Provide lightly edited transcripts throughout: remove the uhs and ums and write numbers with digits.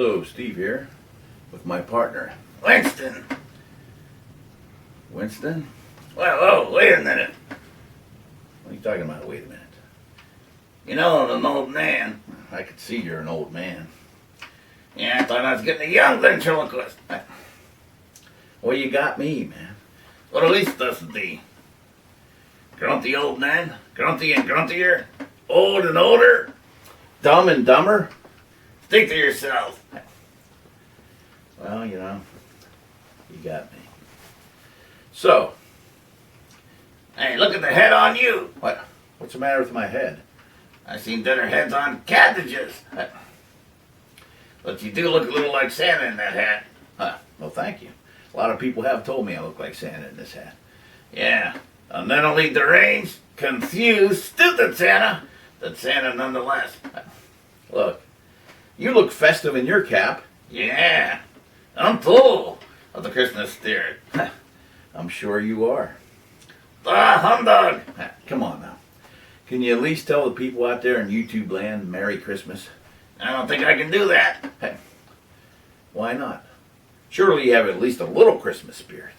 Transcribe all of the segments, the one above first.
Hello, Steve here, with my partner. Winston. Winston? Well, oh, wait a minute. What are you talking about? Wait a minute. You know I'm an old man. I could see you're an old man. Yeah, I thought I was getting a young ventriloquist. Well, you got me, man. What at least doesn't the grumpy old man, grunty and gruntier, old and older? Dumb and dumber? Think to yourself. Well, you know, you got me. So, Hey, look at the head on you. what's the matter with my head? I've seen better heads on cabbages. But you do look a little like Santa in that hat. Well, thank you. A lot of people have told me I look like Santa in this hat. Yeah, a mentally deranged, confused, stupid Santa, but Santa nonetheless. Look, you look festive in your cap. Yeah, I'm full of the Christmas spirit. I'm sure you are. Humbug! Come on now. Can you at least tell the people out there in YouTube land Merry Christmas? I don't think I can do that. Hey, why not? Surely you have at least a little Christmas spirit.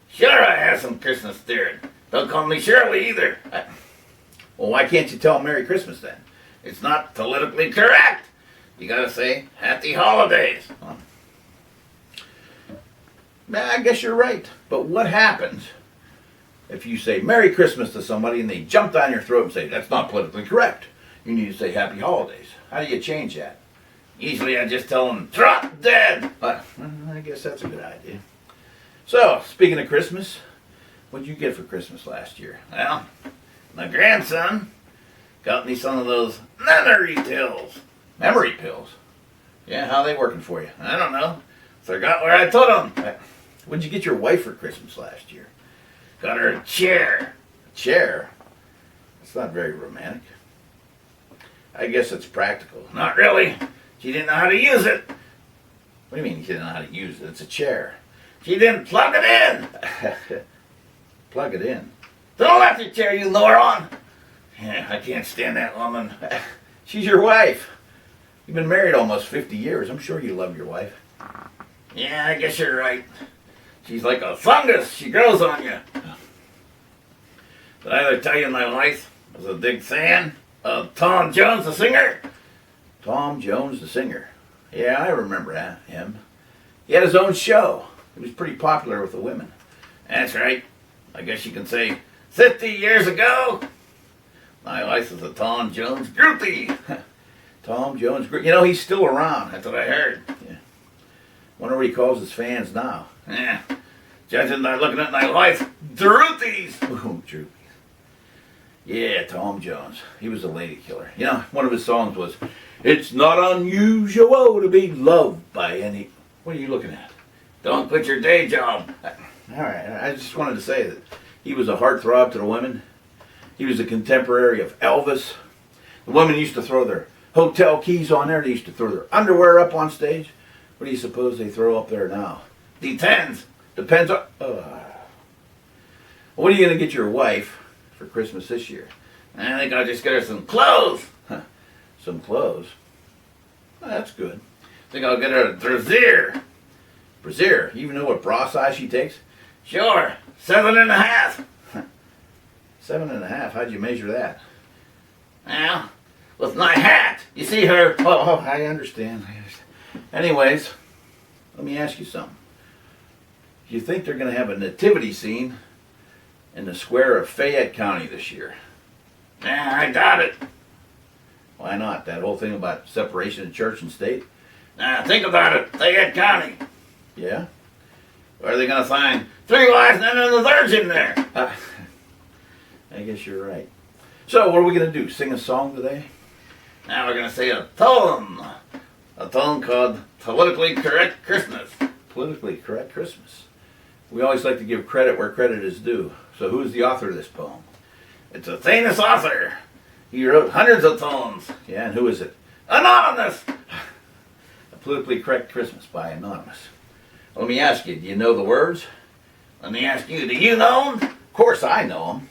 Sure, I have some Christmas spirit. Don't call me Shirley either. Well, why can't you tell 'em Merry Christmas then? It's not politically correct. You gotta say Happy Holidays. I guess you're right. But what happens if you say Merry Christmas to somebody and they jump down your throat and say, that's not politically correct? You need to say Happy Holidays. How do you change that? Usually I just tell them, drop dead. I guess that's a good idea. So, speaking of Christmas, what'd you get for Christmas last year? Well, my grandson got me some of those memory pills. Memory pills? Yeah, how are they working for you? I don't know. Forgot where I put them. What'd you get your wife for Christmas last year? Got her a chair. A chair? That's not very romantic. I guess it's practical. Not really. She didn't know how to use it. What do you mean you didn't know how to use it? It's a chair. She didn't plug it in. Plug it in. Don't let the chair you moron. Yeah, I can't stand that woman. She's your wife. You've been married almost 50 years. I'm sure you love your wife. Yeah, I guess you're right. She's like a fungus. She grows on you. Did I ever tell you my life was a big fan of Tom Jones, the singer? Tom Jones, the singer. Yeah, I remember him. He had his own show. He was pretty popular with the women. That's right. I guess you can say 50 years ago, my life was a Tom Jones groupie. Tom Jones, you know, he's still around. That's what I heard. Yeah. Wonder what he calls his fans now. Yeah. Judging by looking at my wife, droopies. Ooh, droopies. Yeah, Tom Jones. He was a lady killer. You know, one of his songs was, "It's not unusual to be loved by any..." What are you looking at? Don't quit your day job. All right, I just wanted to say that he was a heartthrob to the women. He was a contemporary of Elvis. The women used to throw their hotel keys on there. They used to throw their underwear up on stage. What do you suppose they throw up there now? Depends. Depends on... What are you going to get your wife for Christmas this year? I think I'll just get her some clothes. Some clothes? Oh, that's good. I think I'll get her a brassiere. Brassiere? You even know what bra size she takes? Sure. 7.5. 7.5? How'd you measure that? Well, with my hat. You see her? Oh, I understand. Anyways, let me ask you something. Do you think they're going to have a nativity scene in the square of Fayette County this year? Yeah, I doubt it. Why not? That whole thing about separation of church and state? Think about it. Fayette County. Yeah? Where are they going to find 3 wise men and a virgin there? I guess you're right. So, what are we going to do? Sing a song today? Now we're going to say a poem. A poem called Politically Correct Christmas. Politically Correct Christmas. We always like to give credit where credit is due. So who's the author of this poem? It's a famous author. He wrote hundreds of poems. Yeah, and who is it? Anonymous! A Politically Correct Christmas by Anonymous. Let me ask you, do you know the words? Let me ask you, do you know them? Of course I know them.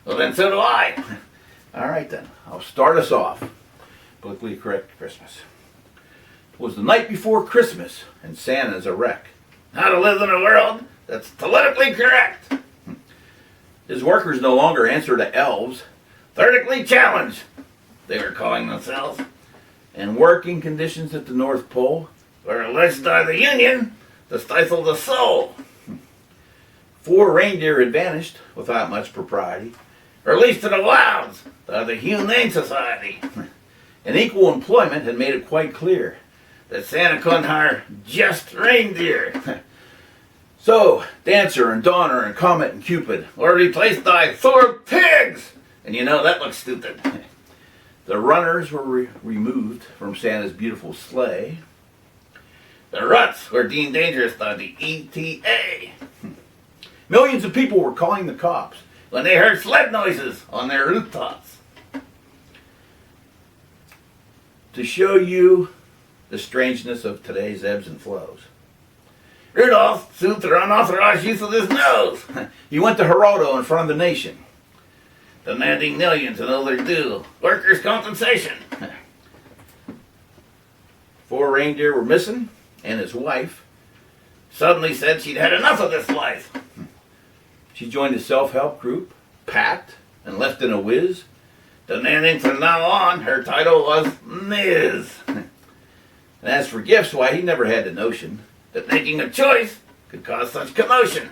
Well, then so do I. All right then, I'll start us off. Politically Correct Christmas. was the night before Christmas, and Santa's a wreck. How to live in a world that's politically correct. His workers no longer answer to elves, Vertically challenged, they were calling themselves. and working conditions at the North Pole. Were alleged by the Union to stifle the soul. 4 reindeer had vanished without much propriety. Released to the wilds by the Humane Society. And equal employment had made it quite clear. That Santa couldn't hire just reindeer. So, Dancer and Donner and Comet and Cupid, Were replaced by Thor pigs. And you know that looks stupid. the runners were removed from Santa's beautiful sleigh. The ruts were deemed dangerous by the ETA. Millions of people were calling the cops. When they heard sled noises on their rooftops. To show you the strangeness of today's ebbs and flows. Rudolph sued their unauthorized use of his nose. He went to Geraldo in front of the nation. Demanding millions in all their due. Workers' compensation. 4 reindeer were missing, and his wife. Suddenly said she'd had enough of this life. She joined a self-help group, packed, and left in a whiz. Demanding from now on her title was Ms. And as for gifts, why, he never had the notion. That making a choice could cause such commotion.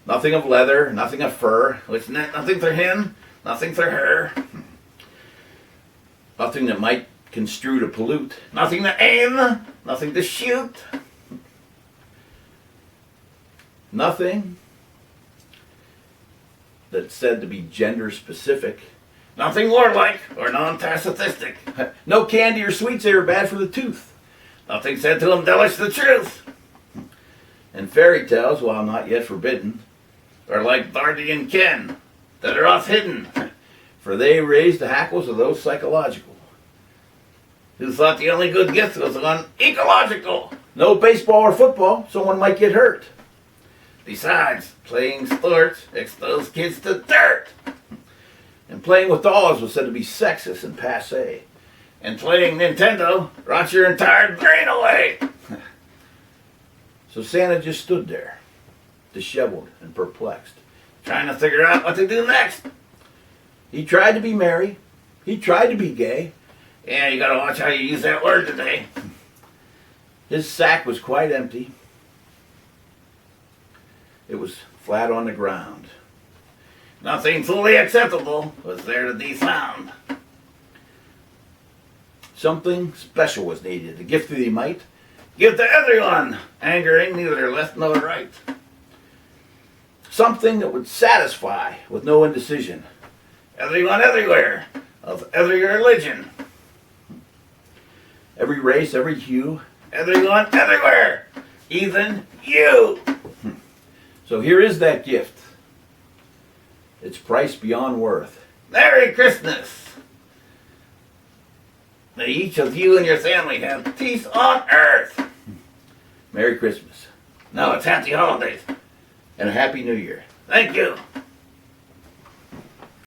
Nothing of leather, nothing of fur, Which meant nothing for him, nothing for her. nothing that might construe to pollute. Nothing to aim, nothing to shoot. Nothing that's said to be gender specific. Nothing warlike or non-pacifistic. No candy or sweets, they were bad for the tooth. Nothing said to embellish the truth. And fairy tales, while not yet forbidden, Or like Barty and Ken, that are off hidden. for they raised the hackles of those psychological. Who thought the only good gift was one ecological. No baseball or football, someone might get hurt. Besides, playing sports exposed kids to dirt. And playing with dolls was said to be sexist and passe. And playing Nintendo rots your entire brain away. So Santa just stood there, disheveled and perplexed. Trying to figure out what to do next. He tried to be merry. He tried to be gay. Yeah, you gotta watch how you use that word today. His sack was quite empty. It was flat on the ground. Nothing fully acceptable was there to be found. Something special was needed, a gift that he might. Give to everyone, angering neither left nor right. Something that would satisfy with no indecision. Everyone everywhere, of every religion. Every race, every hue. Everyone everywhere, even you. So here is that gift. It's priced beyond worth. Merry Christmas. May each of you and your family have peace on earth. Merry Christmas No, it's happy holidays. and a Happy New Year. Thank you.